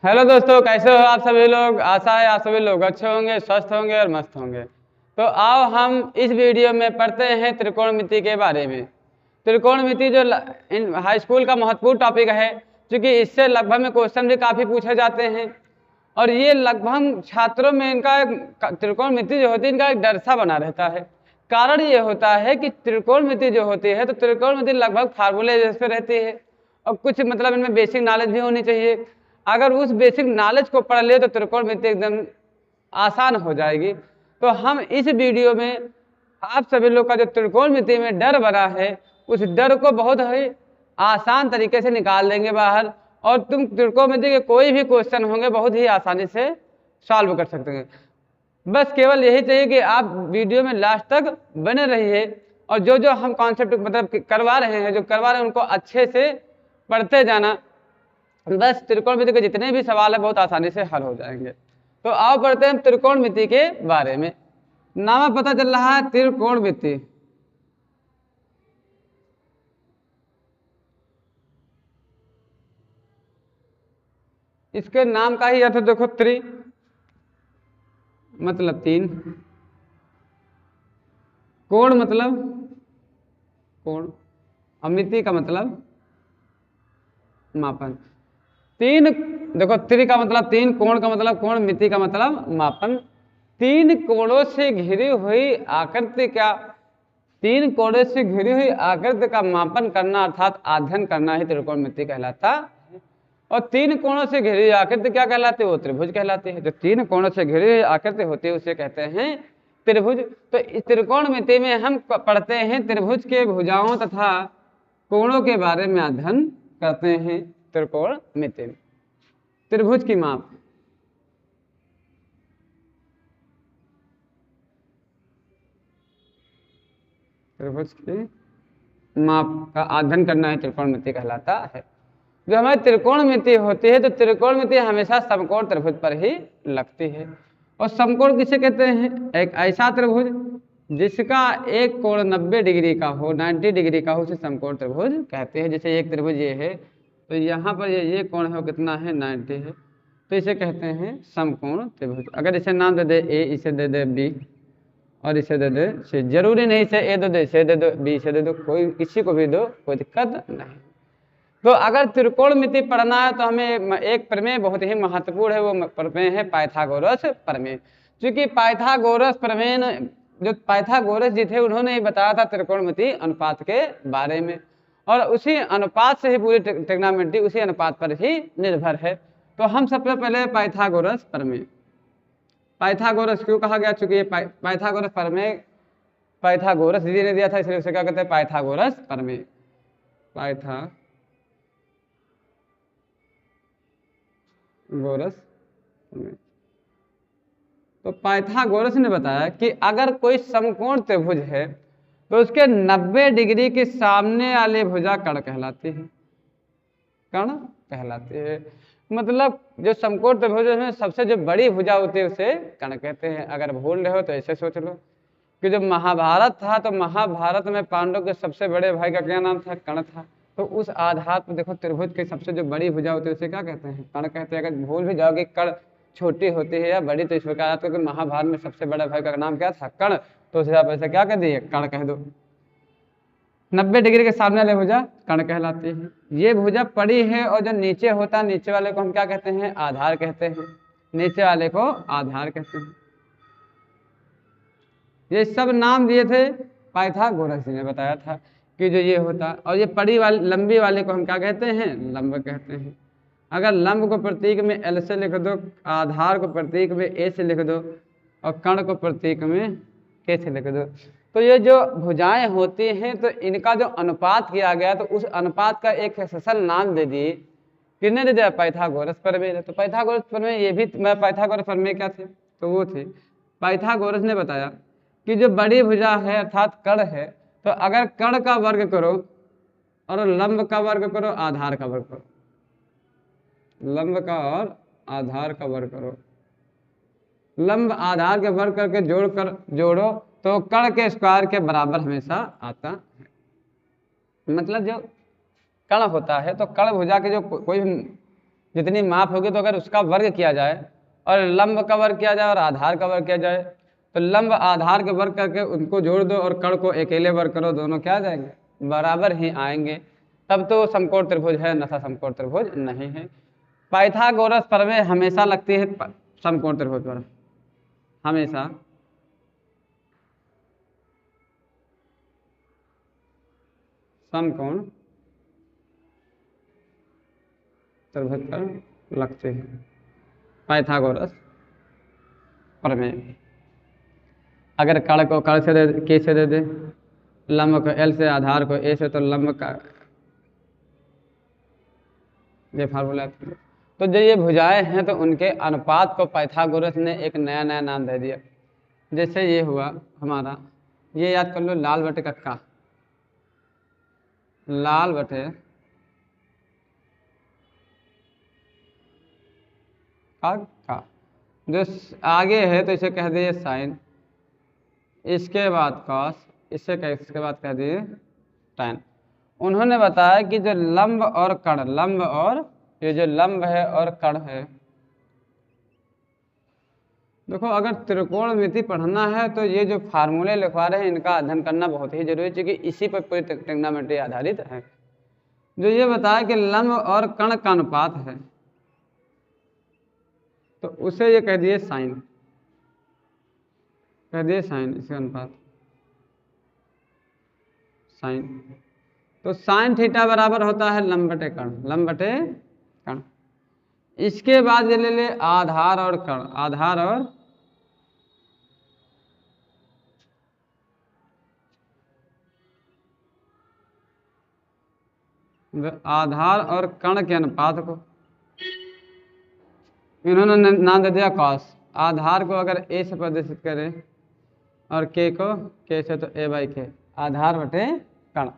Hello दोस्तों, कैसे हो आप सभी लोग। आशा है आप सभी लोग अच्छे होंगे, स्वस्थ होंगे और मस्त होंगे। तो आओ हम इस वीडियो में पढ़ते हैं त्रिकोणमिति के बारे में। त्रिकोणमिति जो हाई स्कूल का महत्वपूर्ण टॉपिक है, क्योंकि इससे लगभग में क्वेश्चन भी काफ़ी पूछे जाते हैं और ये लगभग छात्रों में इनका त्रिकोणमिति जो होती है इनका एक डर सा बना रहता है। कारण ये होता है कि त्रिकोणमिति जो होती है तो त्रिकोणमिति लगभग फार्मूले जैसे रहती है और कुछ मतलब इनमें बेसिक नॉलेज भी होनी चाहिए। अगर उस बेसिक नॉलेज को पढ़ ले तो त्रिकोणमिति एकदम आसान हो जाएगी। तो हम इस वीडियो में आप सभी लोग का जो त्रिकोणमिति में डर बना है उस डर को बहुत ही आसान तरीके से निकाल देंगे बाहर, और तुम त्रिकोणमिति के कोई भी क्वेश्चन होंगे बहुत ही आसानी से सॉल्व कर सकते हैं। बस केवल यही चाहिए कि आप वीडियो में लास्ट तक बने रहिए और जो जो हम कॉन्सेप्ट मतलब करवा रहे हैं उनको अच्छे से पढ़ते जाना। बस त्रिकोणमिति के जितने भी सवाल है बहुत आसानी से हल हो जाएंगे। तो आओ पढ़ते हैं त्रिकोणमिति के बारे में। नाम पता चल रहा है त्रिकोणमिति। इसके नाम का ही अर्थ देखो, त्रि मतलब तीन, कोण मतलब कोण, अमिति का मतलब मापन। तीन देखो, त्रि का मतलब तीन, कोण का मतलब कोण, मिति का मतलब मापन। तीन कोणों से घिरी हुई आकृति का तीन कोणों से घिरी हुई आकृति का मापन करना अर्थात अध्ययन करना ही त्रिकोणमिति कहलाता है। और तीन कोणों से घिरी हुई आकृति क्या कहलाती है? वो त्रिभुज कहलाती है। जो तीन कोणों से घिरी हुई आकृति होती है उसे कहते हैं त्रिभुज। तो इस त्रिकोणमिति में हम पढ़ते हैं त्रिभुज के भुजाओं तथा कोणों के बारे में अध्ययन करते हैं। त्रिकोणमिति त्रिभुज की माप, त्रिभुज की माप का अध्ययन करना है त्रिकोणमिति कहलाता है। जो हमारी त्रिकोणमिति होती है तो त्रिकोणमिति हमेशा समकोण त्रिभुज पर ही लगती है। और समकोण किसे कहते हैं? एक ऐसा त्रिभुज जिसका एक कोण 90 डिग्री का हो, 90 डिग्री का हो, उसे समकोण त्रिभुज कहते हैं। जैसे एक त्रिभुज ये है तो यहाँ पर ये कोण है वो कितना है? 90 है, तो इसे कहते हैं समकोण त्रिभुज। अगर इसे नाम दे दे ए, इसे दे दे बी और इसे दे दे सी, जरूरी नहीं इसे ए दो, इसे दे दो, बी इसे दे दो, कोई किसी को भी दो, कोई दिक्कत नहीं। तो अगर त्रिकोणमिति पढ़ना है तो हमें एक प्रमेय बहुत ही महत्वपूर्ण है, वो प्रमेय है पाइथागोरस प्रमेय। क्योंकि पाइथागोरस प्रमेय जो पाइथागोरस जी थे उन्होंने ही बताया था त्रिकोणमिति अनुपात के बारे में, और उसी अनुपात से ही पूरी ट्रिग्नोमेट्री उसी अनुपात पर ही निर्भर है। तो हम सबसे पहले पाइथागोरस प्रमेय। पाइथागोरस क्यों कहा गया? चूंकि ये पाइथागोरस प्रमेय पाइथागोरस जी ने दिया था, इसलिए उसे क्या कहते हैं? पाइथागोरस प्रमेय। पाइथागोरस प्रमेय। तो पाइथागोरस ने बताया कि अगर कोई समकोण त्रिभुज है तो उसके 90 डिग्री के सामने वाली भुजा कर्ण कहलाती है। कर्ण कहलाती है मतलब जो समकोण त्रिभुज में सबसे जो बड़ी भुजा होती है उसे कर्ण कहते हैं। अगर भूल रहे हो तो ऐसे सोच लो कि जब महाभारत था तो महाभारत में पांडव के सबसे बड़े भाई का क्या नाम था? कर्ण था। तो उस आधार पर देखो त्रिभुज की सबसे जो बड़ी भुजा होती है उसे क्या कहते हैं? कर्ण कहते हैं। अगर भूल भी जाओगे कर्ण छोटी होती है या बड़ी तो इस प्रकार क्योंकि महाभारत में सबसे बड़े भाई का नाम क्या था? कर्ण, तो उस हिसाब से क्या कह दिए? कर्ण कह दो। 90 डिग्री के सामने वाली भुजा कर्ण कहलाती है। ये भुजा पड़ी है और जो नीचे होता है नीचे वाले को हम क्या कहते हैं? आधार कहते हैं। नीचे वाले को आधार कहते हैं। ये सब नाम दिए थे पाइथागोरस जी ने बताया था कि जो ये होता, और ये पड़ी वाली लंबी वाले को हम क्या कहते हैं? लंब कहते हैं। अगर लंब को प्रतीक में एल से लिख दो, आधार को प्रतीक में ए से लिख दो और कर्ण को प्रतीक में के से लिख दो, तो ये जो भुजाएं होती हैं तो इनका जो अनुपात किया गया तो उस अनुपात का एक स्पेशल नाम दे दिए। किसने दे दिया? पाइथागोरस प्रमेय। तो पाइथागोरस प्रमेय ये भी पाइथागोरस प्रमेय क्या थे? तो वो थे पाइथागोरस ने बताया कि जो बड़ी भुजा है अर्थात कर्ण है, तो अगर कर्ण का वर्ग करो और लंब का वर्ग करो, आधार का वर्ग करो, लंब का और आधार का वर्ग करो, लंब आधार के वर्ग करके जोड़ो तो कर्ण के स्क्वायर के बराबर हमेशा आता है। मतलब जो कर्ण होता है तो कर्ण भुजा के जो कोई जितनी माप होगी, तो अगर उसका वर्ग किया जाए और लंब का वर्ग किया जाए और आधार का वर्ग किया जाए, तो लंब आधार के वर्ग करके उनको जोड़ दो और कण को अकेले वर्ग करो, दोनों क्या आ जाएंगे, बराबर ही आएंगे। तब तो समकोण त्रिभुज है, अन्यथा समकोण त्रिभुज नहीं है। पाइथागोरस प्रमेय हमेशा लगती है समकोण त्रिभुज पर, हमेशा। समकोण त्रिभुज पर लगते हैं पाइथागोरस प्रमेय। अगर कण को कण से दे, के से दे दे, लंब को एल से, आधार को ए से, तो लंब का ये फार्मूला। तो जो ये भुजाएं हैं, तो उनके अनुपात को पाइथागोरस ने एक नया नया नाम दे दिया। जैसे ये हुआ हमारा, ये याद कर लो, लाल बटे कक्का, लाल बटे का जो आगे है तो इसे कह दिए साइन, इसके बाद कॉस, इसके बाद कह दिए टैन। उन्होंने बताया कि जो लंब और कण, लंब और ये जो लंब है और कण है, देखो अगर त्रिकोणमिति पढ़ना है तो ये जो फार्मूले लिखवा रहे हैं इनका अध्ययन करना बहुत ही जरूरी है, क्योंकि इसी पर पूरी ट्रिग्नोमेट्री आधारित है। जो ये बताया कि लंब और कण का अनुपात है, तो उसे ये कह दिए साइन, कह दिए साइन, इसका अनुपात साइन। तो साइन थीटा बराबर होता है लंब बटे कण, लंब बटे कण। इसके बाद ये ले ले आधार और कण, आधार और आधार और कण के अनुपात को इन्होंने नाम दे दिया कॉस। आधार को अगर ए से प्रदर्शित करें और के को के से, तो ए बाई के, आधार बटे कण,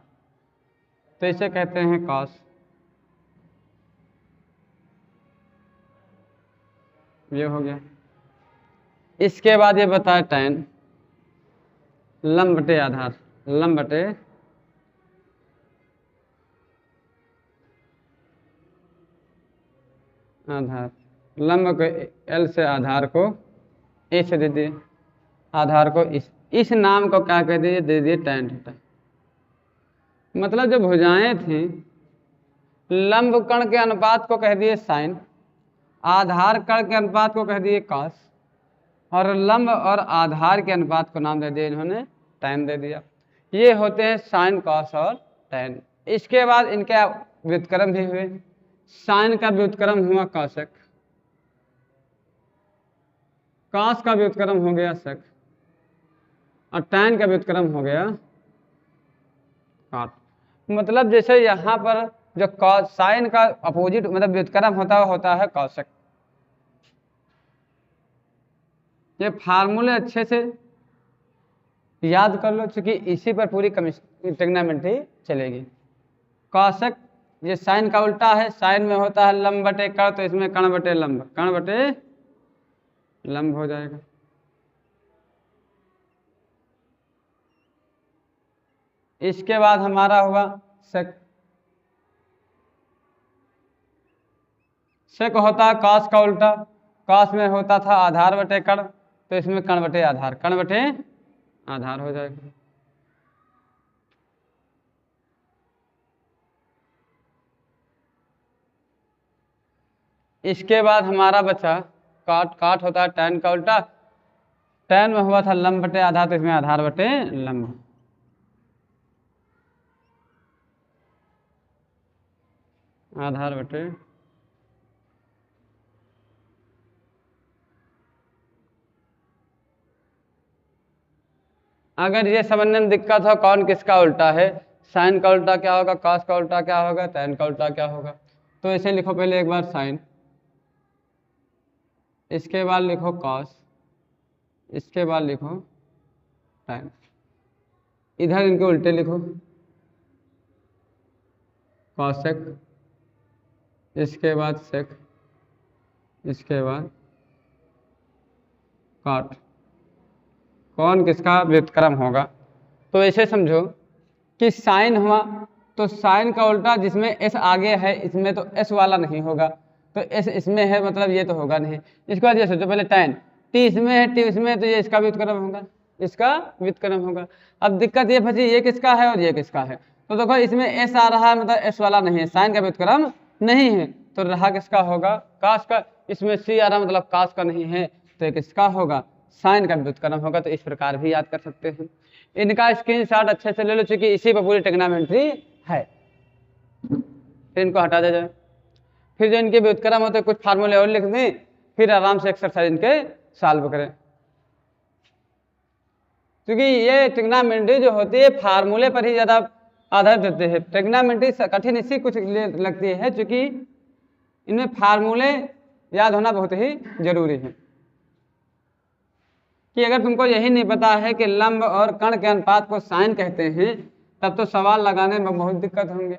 तो इसे कहते हैं कॉस। ये हो गया। इसके बाद ये बताया टैन, लंब बटे आधार, लंब बटे आधार, लंब को एल से, आधार को ए से दे दिए, आधार को इस नाम को क्या कह दिए, दे दिए टैन थीटा। मतलब जो भुजाएं थी, लंब कण के अनुपात को कह दिए साइन, आधार कण के अनुपात को कह दिए कॉस, और लंब और आधार के अनुपात को नाम दे दिया इन्होंने टैन दे दिया। ये होते हैं साइन, कॉस और टैन। इसके बाद इनके व्युत्क्रम भी हुए। साइन का व्युत्क्रम हुआ कॉसेक, कॉस का व्युत्क्रम हो गया सेक, और टैन का व्युत्क्रम हो गया कॉट। मतलब जैसे यहाँ पर जो कॉस, साइन का अपोजिट मतलब व्युत्क्रम होता है कॉसेक। ये फार्मूले अच्छे से याद कर लो, क्योंकि इसी पर पूरी ट्रिग्नोमेट्री चलेगी। कॉसेक ये साइन का उल्टा है, साइन में होता है लंब बटे कण, तो इसमें कण बटे लंब, कण बटे लंब हो जाएगा। इसके बाद हमारा हुआ सेक, सेक होता है कॉस का उल्टा, कॉस में होता था आधार बटे कण, तो इसमें कण बटे आधार, कण बटे आधार हो जाएगा। इसके बाद हमारा बचा काट, काट होता है टैन का उल्टा, टैन में हुआ था लंब बटे आधार, तो इसमें आधार बटे लंब, आधार बटे अगर ये समझने में दिक्कत हो कौन किसका उल्टा है, साइन का उल्टा क्या होगा, कॉस का उल्टा क्या होगा, टैन का उल्टा क्या होगा, तो इसे लिखो पहले एक बार साइन, इसके बाद लिखो कॉस, इसके बाद लिखो टैन, इधर इनके उल्टे लिखो कॉसेक, इसके बाद सेक, इसके बाद कॉट। कौन किसका व्युत्क्रम होगा, तो ऐसे समझो कि साइन हुआ तो साइन का उल्टा जिसमें एस आगे है इसमें तो एस वाला नहीं होगा, तो इसमें है मतलब ये तो होगा नहीं। इसके बाद ये सोचो पहले tan, t इसमें है t इसमें है, तो ये इसका व्युत्क्रम होगा, इसका व्युत्क्रम होगा। अब दिक्कत ये फंसी, ये किसका है और ये किसका है। तो देखो इसमें s आ रहा है मतलब s वाला नहीं है, साइन का व्युत्क्रम नहीं है, तो रहा किसका होगा, cos का। इसमें c आ रहा मतलब cos का नहीं है, तो ये किसका होगा, साइन का व्युत्क्रम होगा। तो इस प्रकार भी याद कर सकते हैं। इनका स्क्रीनशॉट अच्छे से ले लो, चूंकि इसी पर पूरी ट्रिग्नोमेट्री है। फिर इनको हटा दे जाए, फिर जो इनके व्युत्क्रम होते कुछ फार्मूले और लिख दें, फिर आराम से एक्सरसाइज इनके सॉल्व करें। क्योंकि ये ट्रिग्नोमेट्री जो होती है फार्मूले पर ही ज्यादा आधारित होते हैं। ट्रिग्नोमेट्री कठिन इसी कुछ लगती है क्योंकि इनमें फार्मूले याद होना बहुत ही जरूरी है। कि अगर तुमको यही नहीं पता है कि लंब और कर्ण के अनुपात को साइन कहते हैं, तब तो सवाल लगाने में बहुत दिक्कत होंगे।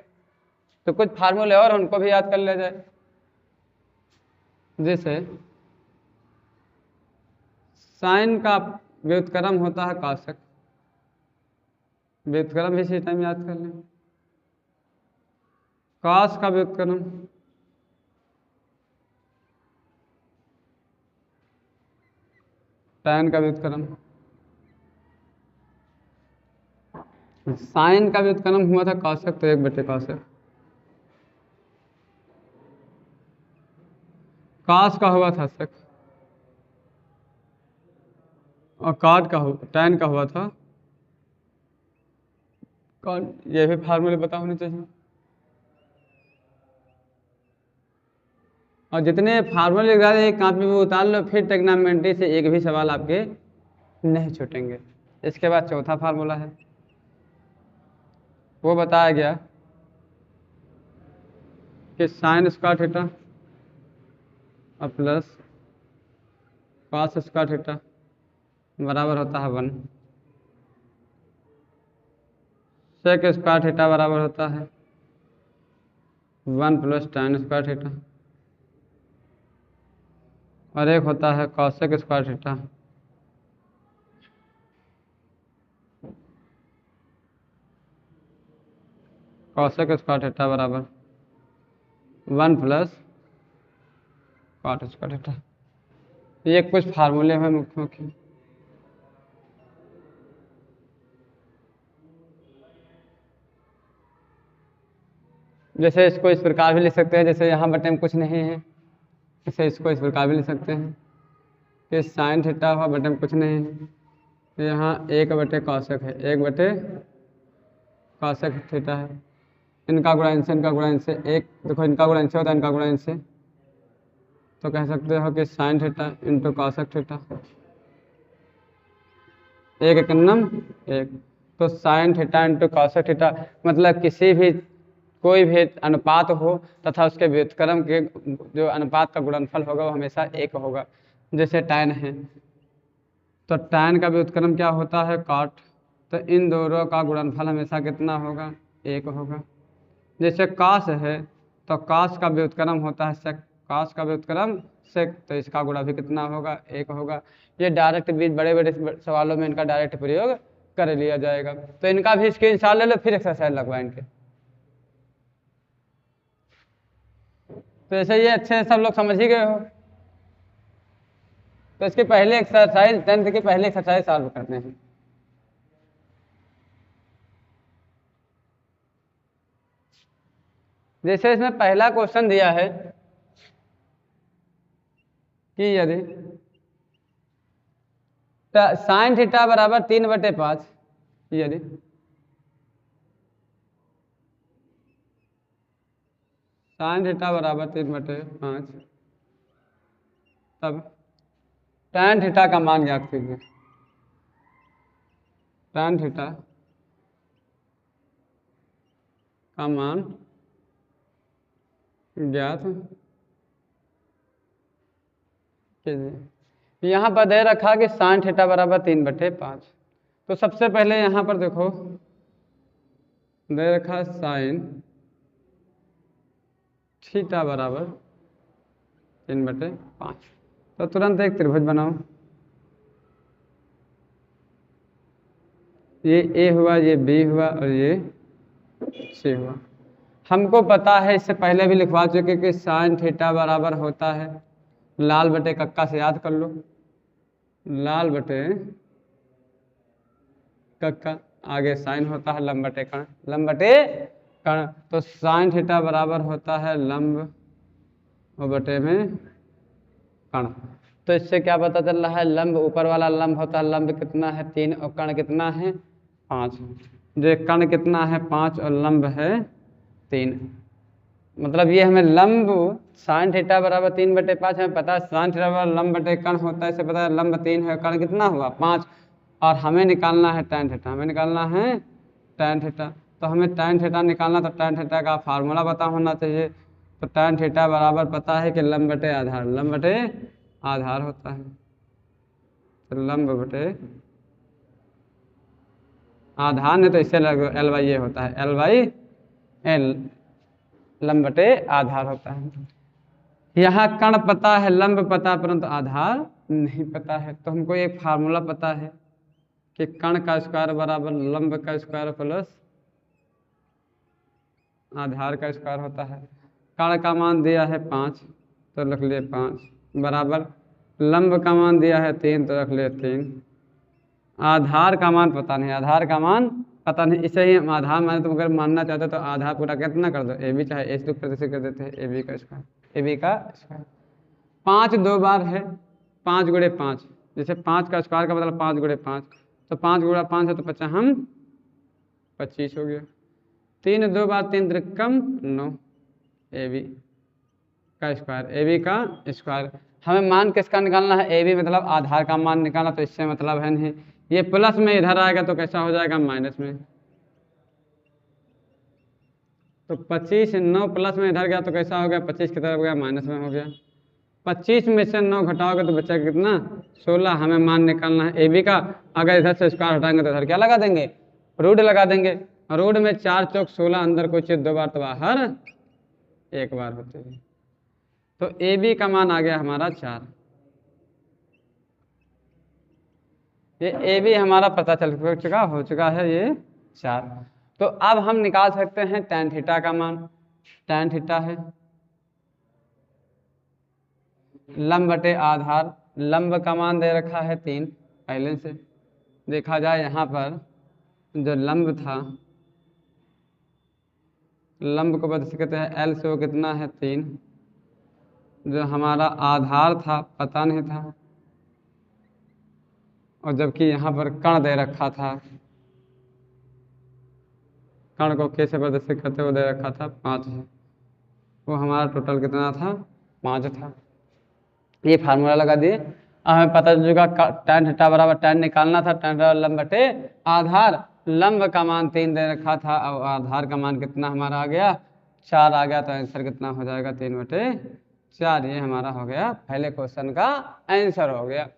तो कुछ फार्मूले और उनको भी याद कर लिया जाए। जैसे साइन का व्युत्क्रम होता है कॉसक, व्युत्क्रम भी इसी टाइम याद कर लें। कॉस का व्युत्क्रम tan का व्युत्क्रम, साइन का व्युत्क्रम हुआ था कॉसक, तो 1/cosec। कॉस का हुआ था sec, और कॉट का tan का हुआ था कॉट। ये भी फार्मूले पता होने चाहिए। और जितने फार्मूले लिख रहे कापी में उतार लो, फिर ट्रिग्नोमेट्री से एक भी सवाल आपके नहीं छूटेंगे। इसके बाद चौथा फार्मूला है, वो बताया गया कि साइन स्क्वायर थीटा और प्लस कॉस स्क्वायर थीटा बराबर होता है 1, सेक स्क्वायर थीटा बराबर होता है 1 प्लस tan स्क्वायर थीटा, और एक होता है cosec square theta. Cosec square theta बराबर 1 प्लस कॉट स्क्वायर थीटा। ये कुछ फार्मूले हैं मुख्य मुख्य। जैसे इसको इस प्रकार भी लिख सकते हैं, जैसे यहाँ बटे में कुछ नहीं है, जैसे इसको इस प्रकार भी लिख सकते हैं कि साइन थीटा हुआ बटे में कुछ नहीं है, तो यहाँ 1/cosec है, 1/cosec थीटा है। इनका गुणा इनसे एक, देखो इनका गुणा इनसे होता है, इनका गुणा इनसे, तो कह सकते हो कि sine theta into cosec theta, 1 तो sine theta into cosec theta, मतलब किसी भी कोई भी अनुपात हो तथा उसके व्युत्क्रम के जो अनुपात का गुणनफल होगा वो हमेशा 1 होगा। जैसे tan है, तो tan का व्युत्क्रम क्या होता है cot, तो इन दोनों का गुणनफल हमेशा कितना होगा, 1 होगा। जैसे cos है, तो cos का व्युत्क्रम होता है sec, cos का व्युत्क्रम sec, तो इसका गुणा भी कितना होगा, 1 होगा। ये डायरेक्ट भी बड़े बड़े सवालों में इनका डायरेक्ट प्रयोग कर लिया जाएगा। तो इनका भी स्क्रीनशॉट ले लो, फिर एक्सरसाइज लगवा इनके। तो ऐसे ये अच्छे सब लोग समझ ही गए हो। तो इसकी पहले एक्सरसाइज 10th की पहले एक्सरसाइज सॉल्व करते हैं। जैसे इसमें पहला क्वेश्चन दिया है कि यदि साइन थीटा बराबर 3/5, यदि साइन थीटा बराबर 3/5, तब tan थीटा का मान ज्ञात कीजिए। tan थीटा का मान ज्ञात कीजिए। यहाँ पर दे रखा कि साइन थीटा बराबर 3/5, तो सबसे पहले यहाँ पर देखो दे रखा साइन थीटा बराबर 3/5, तो तुरंत एक त्रिभुज बनाओ। ये ए हुआ, ये बी हुआ और ये सी हुआ। हमको पता है, इससे पहले भी लिखवा चुके कि साइन थीटा बराबर होता है लाल बटे कक्का से, याद कर लो, लाल बटे कक्का, आगे साइन होता है लंब बटे कर्ण, लंब बटे कर्ण, तो साइन थीटा बराबर होता है लंब और बटे में कर्ण। तो इससे क्या पता चल रहा है, लंब ऊपर वाला लंब होता है, लंब कितना है 3 और कर्ण कितना है 5, जो कर्ण कितना है 5 और लंब है 3, मतलब ये हमें लंब साइन थीटा बराबर 3/5 हमें पता है, साइन थीटा बराबर लंब बटे कर्ण होता है, इसे पता है लंब 3 है, कर्ण कितना हुआ 5, और हमें निकालना है tan थीटा, हमें निकालना है tan थीटा। तो हमें tan थीटा निकालना, तो tan थीटा का फार्मूला पता होना चाहिए। तो tan थीटा बराबर पता है कि लंब बटे आधार, लंब बटे आधार होता है, तो लंब बटे आधार नहीं तो इससे L/A होता है, L/L, लंब बटे आधार होता है। यहाँ कर्ण पता है, लंब पता, परंतु आधार नहीं पता है। तो हमको एक फार्मूला पता है कि कर्ण का स्क्वायर बराबर लंब का स्क्वायर प्लस आधार का स्क्वायर होता है। कर्ण का मान दिया है 5 तो रख लिए 5, बराबर लंब का मान दिया है 3 तो रख लिए 3, आधार का मान पता नहीं, आधार का मान पता नहीं, इसे ही हम आधार माने। तो अगर मानना चाहते तो आधार पूरा कितना कर दो, ए बी, चाहे ए से प्रतिशत कर देते हैं, ए बी का स्क्वायर, ए बी का स्क्वायर। 5 2 बार है, 5 गुणे 5, जैसे 5 का स्क्वायर का मतलब 5 गुणे 5, तो 5 गुणा 5 है तो 50 हम 25 हो गया। 3 2 बार 3 त्रिकम 9, ए बी का स्क्वायर, ए बी का स्क्वायर। हमें मान किसका निकालना है, ए बी मतलब आधार का मान निकालना, तो इससे मतलब है नहीं, ये प्लस में इधर आएगा तो कैसा हो जाएगा माइनस में, तो 25 9 प्लस में इधर गया तो कैसा हो गया 25 की तरफ गया माइनस में हो गया। 25 में से 9 घटाओगे तो बचा कितना 16। हमें मान निकालना है ए बी का, अगर इधर से स्क्वायर हटाएंगे तो इधर क्या लगा देंगे, रूट लगा देंगे। रूट में 4 चौक 16, अंदर कोई चीज 2 बार तो बाहर 1 बार होते हैं, तो ए बी का मान आ गया हमारा 4। ये ए बी हमारा पता चल चुका हो चुका है ये 4। तो अब हम निकाल सकते हैं tan थीटा का मान। tan थीटा है लंब बटे आधार, लंब का मान दे रखा है 3, पहले से देखा जाए यहाँ पर जो लंब था, लंब को बता सकते हैं L से वो कितना है 3, जो हमारा आधार था पता नहीं था, और जबकि यहाँ पर कर्ण दे रखा था, कर्ण को कैसे प्रदर्शित करते हुए दे रखा था 5 है, वो हमारा टोटल कितना था 5 था। ये फार्मूला लगा दिए, अब हमें पता चल चुका tan थीटा बराबर tan निकालना था, tan लंब बटे आधार, लंब का मान 3 दे रखा था और आधार का मान कितना हमारा आ गया 4 आ गया, तो आंसर कितना हो जाएगा 3/4। ये हमारा हो गया पहले क्वेश्चन का आंसर हो गया।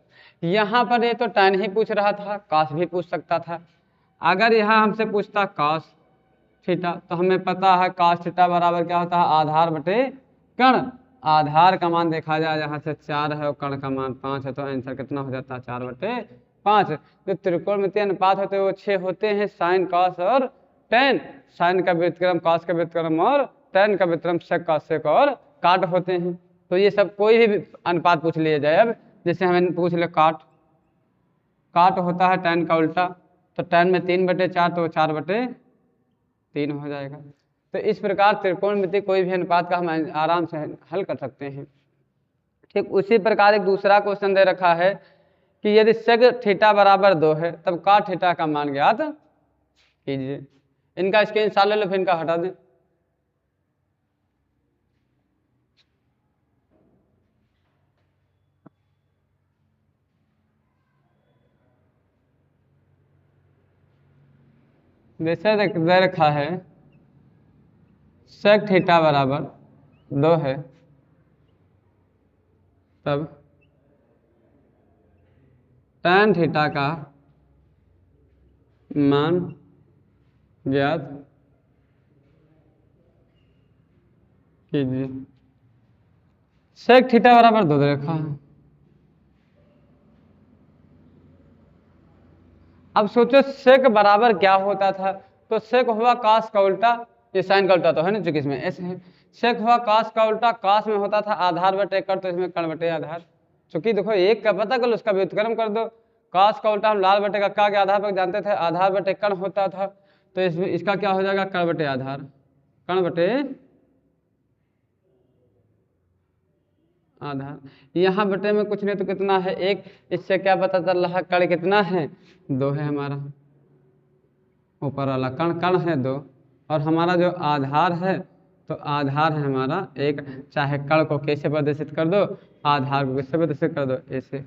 यहाँ पर ये तो tan ही पूछ रहा था, cos भी पूछ सकता था। अगर यहाँ हमसे पूछता cos थीटा, तो हमें पता है cos थीटा बराबर क्या होता है आधार बटे कर्ण। आधार का मान देखा जाए यहाँ से 4 है और कर्ण का मान 5 है, तो आंसर कितना हो जाता है 4/5। जो त्रिकोणमितीय अनुपात होते हैं वो 6 होते हैं, साइन कॉस और टेन। साइन का व्युत्क्रम, कॉस का व्युत्क्रम और टेन का व्युत्क्रम, सेक कॉस सेक और काट होते हैं। तो ये सब कोई भी अनुपात पूछ लिया जाए, अब जैसे हमें पूछ ले काट, काट होता है टेन का उल्टा, तो टेन में 3/4 तो 4/3 हो जाएगा। तो इस प्रकार त्रिकोणमिति कोई भी अनुपात का हम आराम से हल कर सकते हैं। ठीक उसी प्रकार एक दूसरा क्वेश्चन दे रखा है कि यदि सेक थीटा बराबर 2 है तब काट थीटा का मान ज्ञात कीजिए। इनका स्क्रीनशॉट ले लो, फिर इनका हटा दें। जैसे दे रखा है सेक थीटा बराबर 2 है तब tan थीटा का मान ज्ञात कीजिए। सेक थीटा बराबर 2 दे रखा है। अब सोचो सेक बराबर क्या होता था, तो सेक हुआ कास का उल्टा, ये साइन का उल्टा तो है ना, चूंकि इसमें एस है। सेक हुआ काश का उल्टा, काश में होता था आधार बटे कण, तो इसमें कण बटे आधार। चूंकि देखो एक का पता कर लो, उसका व्युत्क्रम कर दो। काश का उल्टा हम लाल बटे कक्का के आधार पर जानते थे, आधार बटे कण होता था, तो इसमें इसका क्या हो जाएगा, कण बटे आधार, कण बटे आधार। यहाँ बटे में कुछ नहीं तो कितना है, एक। इससे क्या पता चल रहा, कण कितना है, 2 है हमारा, ऊपर वाला कण है 2, और हमारा जो आधार है, तो आधार है हमारा 1। चाहे कण को कैसे प्रदर्शित कर दो, आधार को कैसे प्रदर्शित कर दो, ऐसे।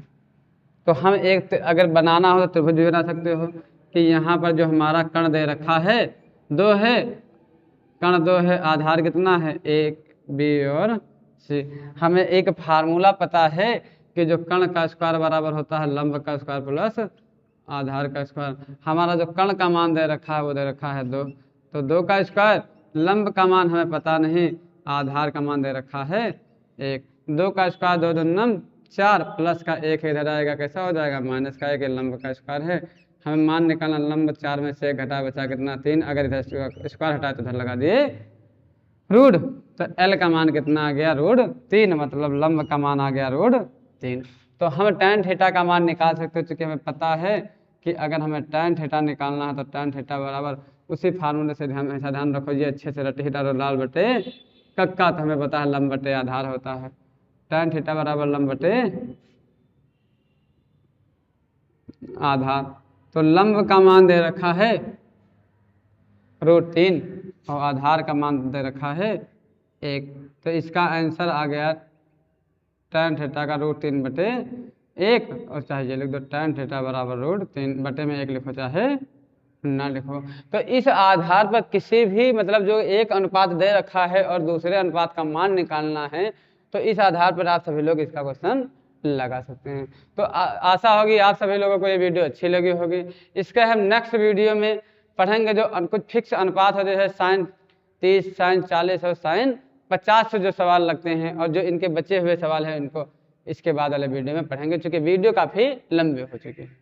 तो हम एक अगर बनाना हो तो त्रिभुज भी बना सकते हो कि यहाँ पर जो हमारा कण दे रखा है 2 है, कण 2 है, आधार कितना है 1, बी और सी। हमें एक फार्मूला पता है कि जो कण का स्क्वायर बराबर होता है लंब का स्क्वायर प्लस आधार का स्क्वायर। हमारा जो कण का मान दे रखा है वो दे रखा है 2, तो 2 का स्क्वायर, लंब का मान हमें पता नहीं, आधार का मान दे रखा है 1। 2 का स्क्वायर 2 2 4, प्लस का 1 इधर आएगा, कैसा हो जाएगा, माइनस का 1, लंब का स्क्वायर है। हमें मान निकालना, लंब 4 में से 1 घटा बचा कितना 3, अगर इधर स्क्वायर हटाए तो इधर लगा दिए रूट, तो एल का मान कितना आ गया, रूट 3, मतलब लंब का मान आ गया रूट 3। तो हम tan थीटा का मान निकाल सकते हो, चूंकि हमें पता है कि अगर हमें tan थीटा निकालना है तो tan थीटा बराबर उसी फार्मूले से, हमेशा ध्यान रखो, ये अच्छे से रटे थीटा लाल बटे कक्का, तो हमें पता है लंब बटे आधार होता है, tan थीटा बराबर लंब बटे आधार। तो लंब का मान दे रखा है रूट 3 और आधार का मान दे रखा है 1, तो इसका आंसर आ गया tan थीटा का रूट 3 बटे 1, और चाहे ये लिख दो tan थीटा बराबर रूट 3 बटे में 1 लिखो, चाहे ना लिखो। तो इस आधार पर किसी भी, मतलब जो एक अनुपात दे रखा है और दूसरे अनुपात का मान निकालना है, तो इस आधार पर आप सभी लोग इसका क्वेश्चन लगा सकते हैं। तो आशा होगी आप सभी लोगों को ये वीडियो अच्छी लगी होगी। इसके हम नेक्स्ट वीडियो में पढ़ेंगे जो कुछ फिक्स अनुपात होते हैं, sin 30, sin 40 और sin 50 से जो सवाल लगते हैं, और जो इनके बचे हुए सवाल हैं इनको इसके बाद वाले वीडियो में पढ़ेंगे, चूँकि वीडियो काफ़ी लंबे हो चुके हैं।